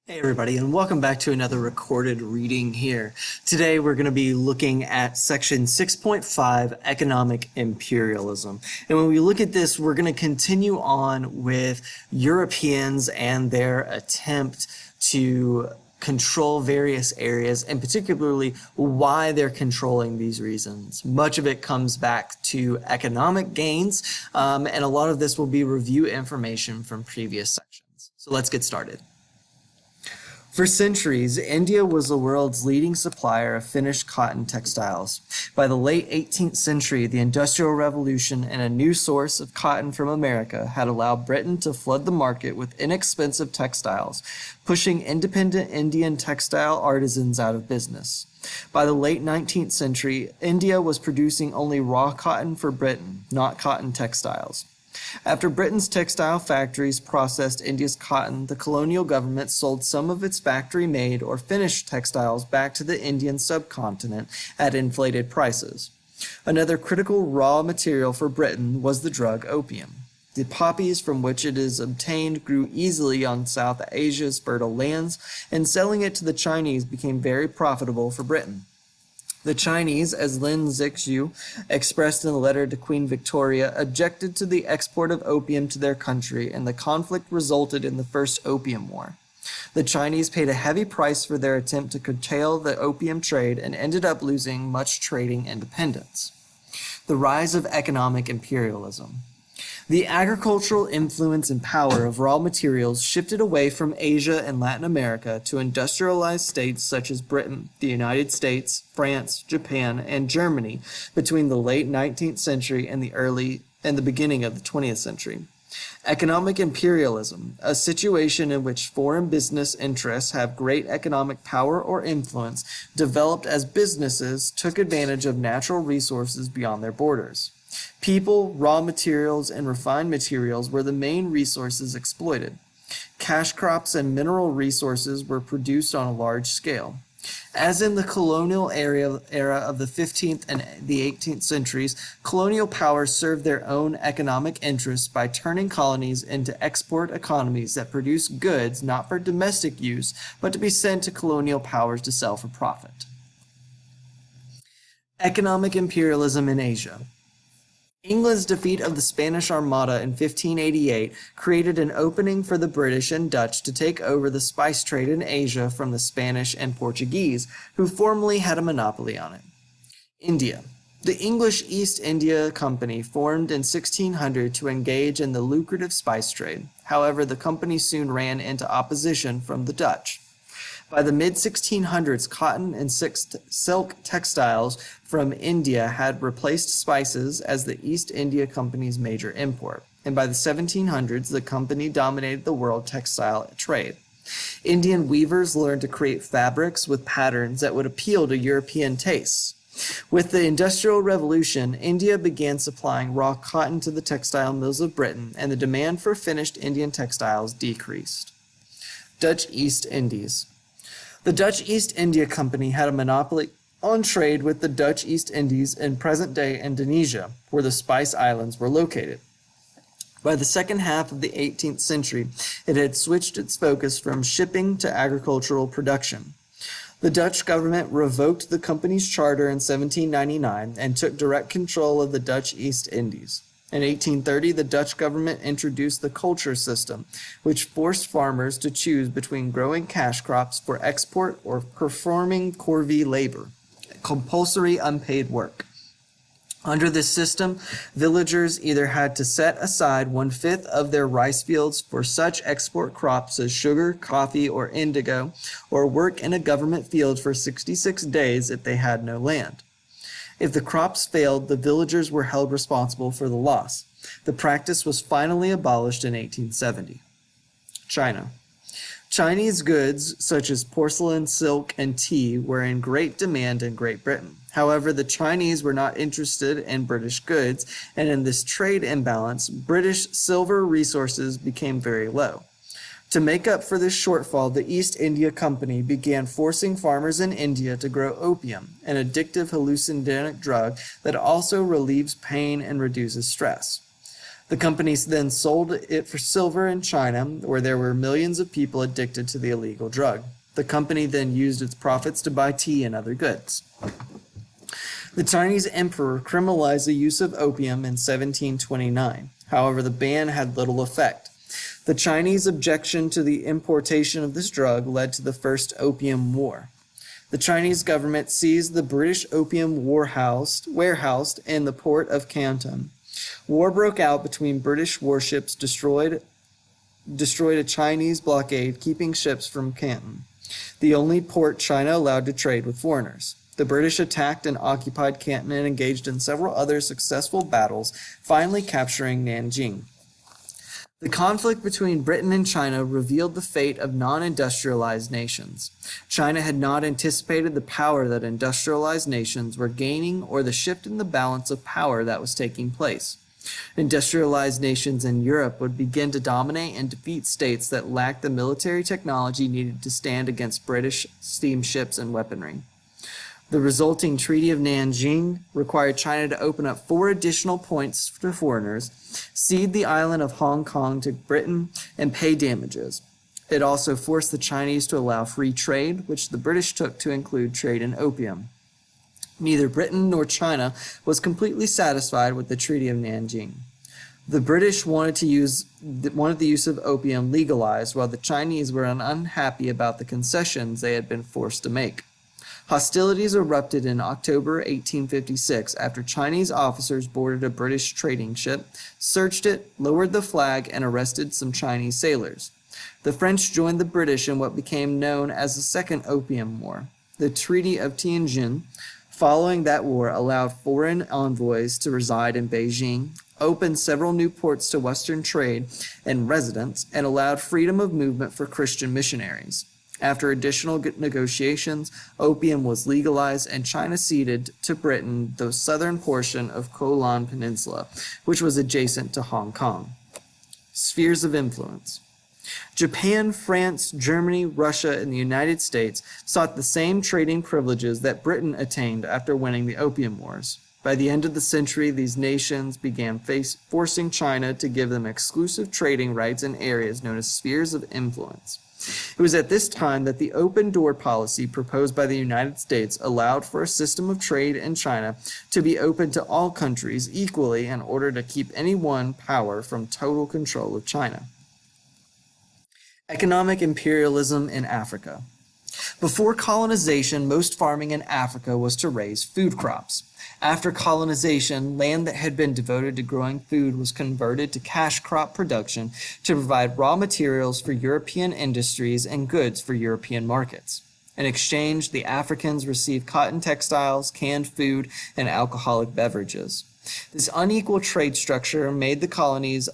Hey everybody, and welcome back to another recorded reading here. Today we're going to be looking at section 6.5, Economic Imperialism. And when we look at this, we're going to continue on with Europeans and their attempt to control various areas, and particularly why they're controlling these reasons. Much of it comes back to economic gains, and a lot of this will be review information from previous sections. So let's get started. For centuries, India was the world's leading supplier of finished cotton textiles. By the late 18th century, the Industrial Revolution and a new source of cotton from America had allowed Britain to flood the market with inexpensive textiles, pushing independent Indian textile artisans out of business. By the late 19th century, India was producing only raw cotton for Britain, not cotton textiles. After Britain's textile factories processed India's cotton, the colonial government sold some of its factory-made or finished textiles back to the Indian subcontinent at inflated prices. Another critical raw material for Britain was the drug opium. The poppies from which it is obtained grew easily on South Asia's fertile lands, and selling it to the Chinese became very profitable for Britain. The Chinese, as Lin Zixu expressed in a letter to Queen Victoria, objected to the export of opium to their country, and the conflict resulted in the First Opium War. The Chinese paid a heavy price for their attempt to curtail the opium trade and ended up losing much trading independence. The rise of economic imperialism. The agricultural influence and power of raw materials shifted away from Asia and Latin America to industrialized states such as Britain, the United States, France, Japan, and Germany between the late 19th century and the beginning of the 20th century. Economic imperialism, a situation in which foreign business interests have great economic power or influence, developed as businesses took advantage of natural resources beyond their borders. People, raw materials, and refined materials were the main resources exploited. Cash crops and mineral resources were produced on a large scale. As in the colonial era of the 15th and the 18th centuries, colonial powers served their own economic interests by turning colonies into export economies that produce goods not for domestic use, but to be sent to colonial powers to sell for profit. Economic imperialism in Asia. England's defeat of the Spanish Armada in 1588 created an opening for the British and Dutch to take over the spice trade in Asia from the Spanish and Portuguese, who formerly had a monopoly on it. India. The English East India Company formed in 1600 to engage in the lucrative spice trade. However, the company soon ran into opposition from the Dutch. By the mid-1600s, cotton and silk textiles from India had replaced spices as the East India Company's major import, and by the 1700s, the company dominated the world textile trade. Indian weavers learned to create fabrics with patterns that would appeal to European tastes. With the Industrial Revolution, India began supplying raw cotton to the textile mills of Britain, and the demand for finished Indian textiles decreased. Dutch East Indies. The Dutch East India Company had a monopoly on trade with the Dutch East Indies in present-day Indonesia, where the Spice Islands were located. By the second half of the 18th century, it had switched its focus from shipping to agricultural production. The Dutch government revoked the company's charter in 1799 and took direct control of the Dutch East Indies. In 1830, the Dutch government introduced the culture system, which forced farmers to choose between growing cash crops for export or performing corvée labor, compulsory unpaid work. Under this system, villagers either had to set aside 1/5 of their rice fields for such export crops as sugar, coffee, or indigo, or work in a government field for 66 days if they had no land. If the crops failed, the villagers were held responsible for the loss. The practice was finally abolished in 1870. China. Chinese goods, such as porcelain, silk, and tea, were in great demand in Great Britain. However, the Chinese were not interested in British goods, and in this trade imbalance, British silver resources became very low. To make up for this shortfall, the East India Company began forcing farmers in India to grow opium, an addictive hallucinogenic drug that also relieves pain and reduces stress. The companies then sold it for silver in China, where there were millions of people addicted to the illegal drug. The company then used its profits to buy tea and other goods. The Chinese emperor criminalized the use of opium in 1729. However, the ban had little effect. The Chinese objection to the importation of this drug led to the First Opium War. The Chinese government seized the British opium warehoused in the port of Canton. War broke out between British warships destroyed a Chinese blockade keeping ships from Canton, the only port China allowed to trade with foreigners. The British attacked and occupied Canton and engaged in several other successful battles, finally capturing Nanjing. The conflict between Britain and China revealed the fate of non-industrialized nations. China had not anticipated the power that industrialized nations were gaining or the shift in the balance of power that was taking place. Industrialized nations in Europe would begin to dominate and defeat states that lacked the military technology needed to stand against British steamships and weaponry. The resulting Treaty of Nanjing required China to open up 4 additional points to foreigners, cede the island of Hong Kong to Britain, and pay damages. It also forced the Chinese to allow free trade, which the British took to include trade in opium. Neither Britain nor China was completely satisfied with the Treaty of Nanjing. The British wanted the use of opium legalized, while the Chinese were unhappy about the concessions they had been forced to make. Hostilities erupted in October 1856 after Chinese officers boarded a British trading ship, searched it, lowered the flag, and arrested some Chinese sailors. The French joined the British in what became known as the Second Opium War. The Treaty of Tianjin, following that war, allowed foreign envoys to reside in Beijing, opened several new ports to Western trade and residents, and allowed freedom of movement for Christian missionaries. After additional negotiations, opium was legalized and China ceded to Britain the southern portion of Kowloon Peninsula, which was adjacent to Hong Kong. Spheres of influence. Japan, France, Germany, Russia, and the United States sought the same trading privileges that Britain attained after winning the Opium Wars. By the end of the century, these nations began forcing China to give them exclusive trading rights in areas known as spheres of influence. It was at this time that the open door policy proposed by the United States allowed for a system of trade in China to be open to all countries equally in order to keep any one power from total control of China. Economic imperialism in Africa. Before colonization, most farming in Africa was to raise food crops. After colonization, land that had been devoted to growing food was converted to cash crop production to provide raw materials for European industries and goods for European markets. In exchange, the Africans received cotton textiles, canned food, and alcoholic beverages. This unequal trade structure made the colonies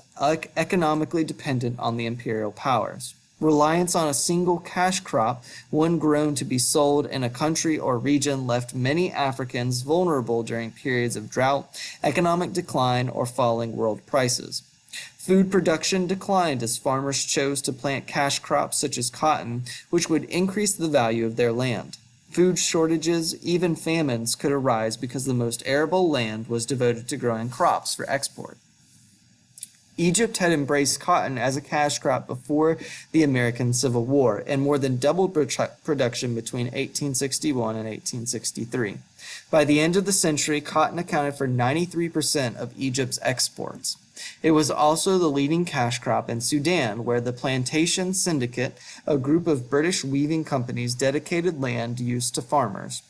economically dependent on the imperial powers. Reliance on a single cash crop, one grown to be sold in a country or region, left many Africans vulnerable during periods of drought, economic decline, or falling world prices. Food production declined as farmers chose to plant cash crops such as cotton, which would increase the value of their land. Food shortages, even famines, could arise because the most arable land was devoted to growing crops for export. Egypt had embraced cotton as a cash crop before the American Civil War and more than doubled production between 1861 and 1863. By the end of the century, cotton accounted for 93% of Egypt's exports. It was also the leading cash crop in Sudan, where the Plantation Syndicate, a group of British weaving companies, dedicated land use to farmers.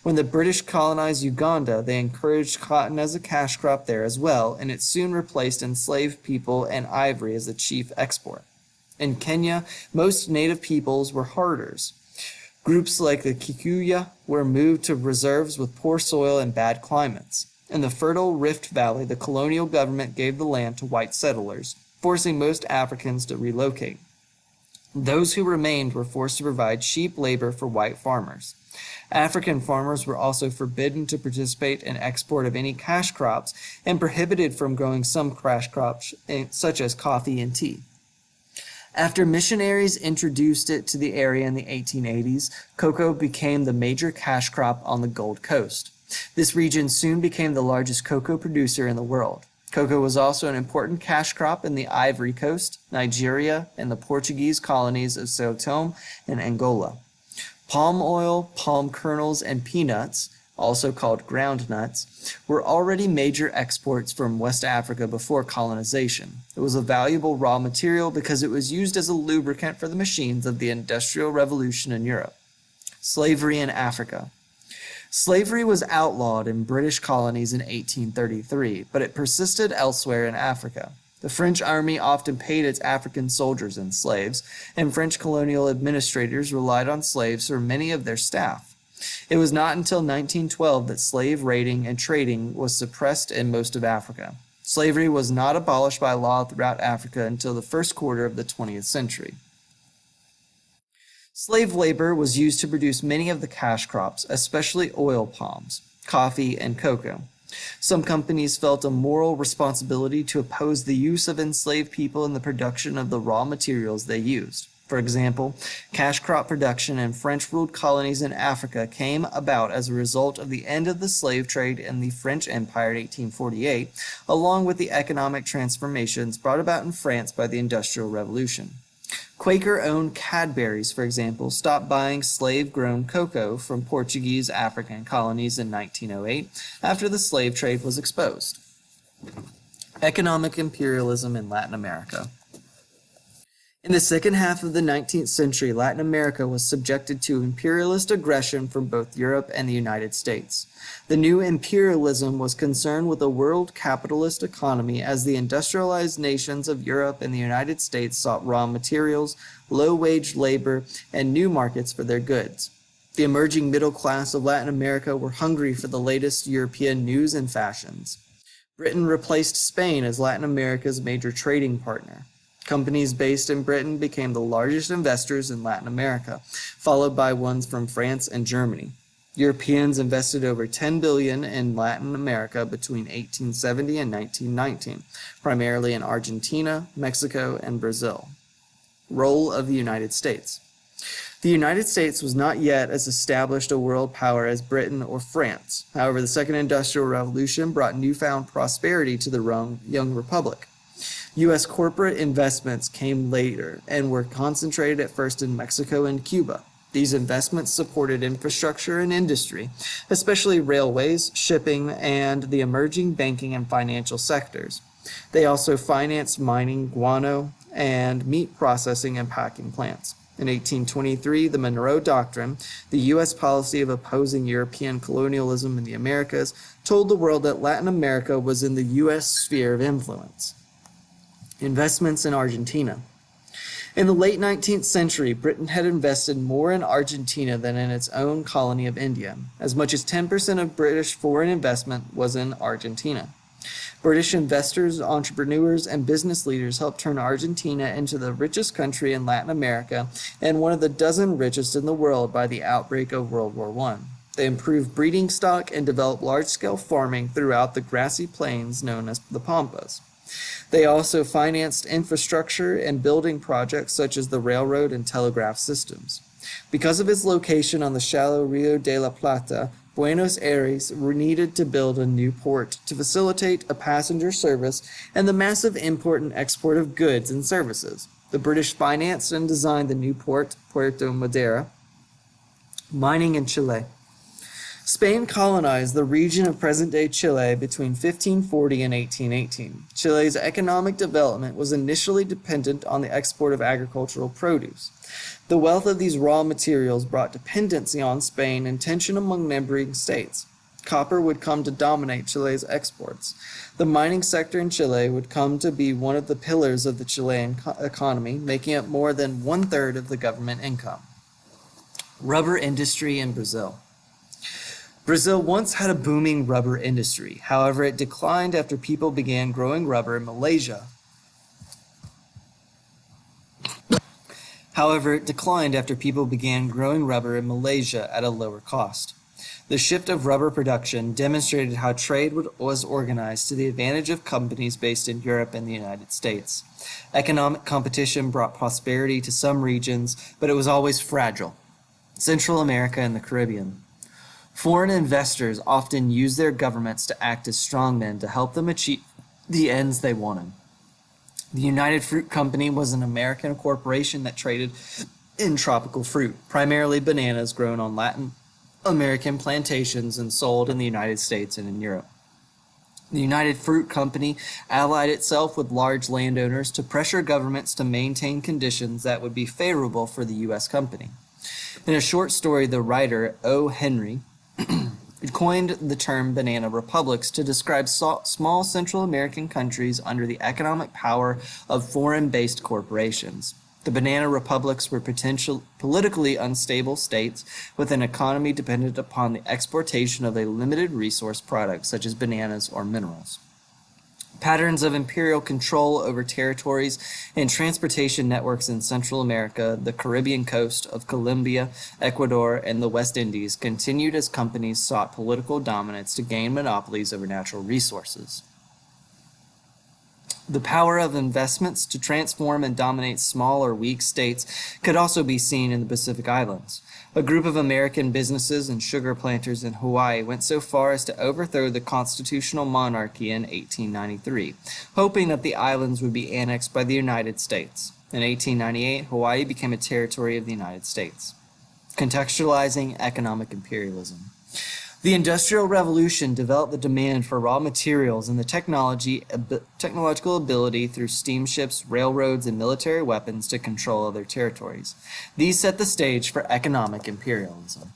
When the British colonized Uganda, they encouraged cotton as a cash crop there as well, and it soon replaced enslaved people and ivory as the chief export. In Kenya, most native peoples were herders. Groups like the Kikuyu were moved to reserves with poor soil and bad climates. In the fertile Rift Valley, the colonial government gave the land to white settlers, forcing most Africans to relocate. Those who remained were forced to provide cheap labor for white farmers. African farmers were also forbidden to participate in export of any cash crops and prohibited from growing some cash crops such as coffee and tea. After missionaries introduced it to the area in the 1880s, cocoa became the major cash crop on the Gold Coast. This region soon became the largest cocoa producer in the world. Cocoa was also an important cash crop in the Ivory Coast, Nigeria, and the Portuguese colonies of Sao Tome and Angola. Palm oil, palm kernels, and peanuts, also called ground nuts, were already major exports from West Africa before colonization. It was a valuable raw material because it was used as a lubricant for the machines of the Industrial Revolution in Europe. Slavery in Africa. Slavery was outlawed in British colonies in 1833, but it persisted elsewhere in Africa. The French army often paid its African soldiers in slaves, and French colonial administrators relied on slaves for many of their staff. It was not until 1912 that slave raiding and trading was suppressed in most of Africa. Slavery was not abolished by law throughout Africa until the first quarter of the 20th century. Slave labor was used to produce many of the cash crops, especially oil palms, coffee, and cocoa. Some companies felt a moral responsibility to oppose the use of enslaved people in the production of the raw materials they used. For example, cash crop production in French-ruled colonies in Africa came about as a result of the end of the slave trade in the French Empire in 1848, along with the economic transformations brought about in France by the Industrial Revolution. Quaker-owned Cadburys, for example, stopped buying slave-grown cocoa from Portuguese African colonies in 1908 after the slave trade was exposed. Economic imperialism in Latin America. In the second half of the 19th century, Latin America was subjected to imperialist aggression from both Europe and the United States. The new imperialism was concerned with a world capitalist economy as the industrialized nations of Europe and the United States sought raw materials, low-wage labor, and new markets for their goods. The emerging middle class of Latin America were hungry for the latest European news and fashions. Britain replaced Spain as Latin America's major trading partner. Companies based in Britain became the largest investors in Latin America, followed by ones from France and Germany. Europeans invested over $10 billion in Latin America between 1870 and 1919, primarily in Argentina, Mexico, and Brazil. Role of the United States. The United States was not yet as established a world power as Britain or France. However, the Second Industrial Revolution brought newfound prosperity to the young republic. U.S. corporate investments came later and were concentrated at first in Mexico and Cuba. These investments supported infrastructure and industry, especially railways, shipping, and the emerging banking and financial sectors. They also financed mining, guano, and meat processing and packing plants. In 1823, the Monroe Doctrine, the U.S. policy of opposing European colonialism in the Americas, told the world that Latin America was in the U.S. sphere of influence. Investments in Argentina. In the late 19th century, Britain had invested more in Argentina than in its own colony of India. As much as 10% of British foreign investment was in Argentina. British investors, entrepreneurs, and business leaders helped turn Argentina into the richest country in Latin America and one of the dozen richest in the world by the outbreak of World War I. They improved breeding stock and developed large-scale farming throughout the grassy plains known as the Pampas. They also financed infrastructure and building projects such as the railroad and telegraph systems. Because of its location on the shallow Rio de la Plata, Buenos Aires needed to build a new port to facilitate a passenger service and the massive import and export of goods and services. The British financed and designed the new port, Puerto Madera. Mining in Chile. Spain colonized the region of present-day Chile between 1540 and 1818. Chile's economic development was initially dependent on the export of agricultural produce. The wealth of these raw materials brought dependency on Spain and tension among neighboring states. Copper would come to dominate Chile's exports. The mining sector in Chile would come to be one of the pillars of the Chilean economy, making up more than one-third of the government income. Rubber industry in Brazil. Brazil once had a booming rubber industry. However, it declined after people began growing rubber in Malaysia. At a lower cost. The shift of rubber production demonstrated how trade was organized to the advantage of companies based in Europe and the United States. Economic competition brought prosperity to some regions, but it was always fragile. Central America and the Caribbean. Foreign investors often use their governments to act as strongmen to help them achieve the ends they wanted. The United Fruit Company was an American corporation that traded in tropical fruit, primarily bananas grown on Latin American plantations and sold in the United States and in Europe. The United Fruit Company allied itself with large landowners to pressure governments to maintain conditions that would be favorable for the U.S. company. In a short story, the writer O. Henry coined the term banana republics to describe small Central American countries under the economic power of foreign-based corporations. The banana republics were politically unstable states with an economy dependent upon the exportation of a limited resource product, such as bananas or minerals. Patterns of imperial control over territories and transportation networks in Central America, the Caribbean coast of Colombia, Ecuador, and the West Indies continued as companies sought political dominance to gain monopolies over natural resources. The power of investments to transform and dominate small or weak states could also be seen in the Pacific Islands. A group of American businesses and sugar planters in Hawaii went so far as to overthrow the constitutional monarchy in 1893, hoping that the islands would be annexed by the United States. In 1898, Hawaii became a territory of the United States. Contextualizing economic imperialism. The Industrial Revolution developed the demand for raw materials and the technological ability through steamships, railroads, and military weapons to control other territories. These set the stage for economic imperialism.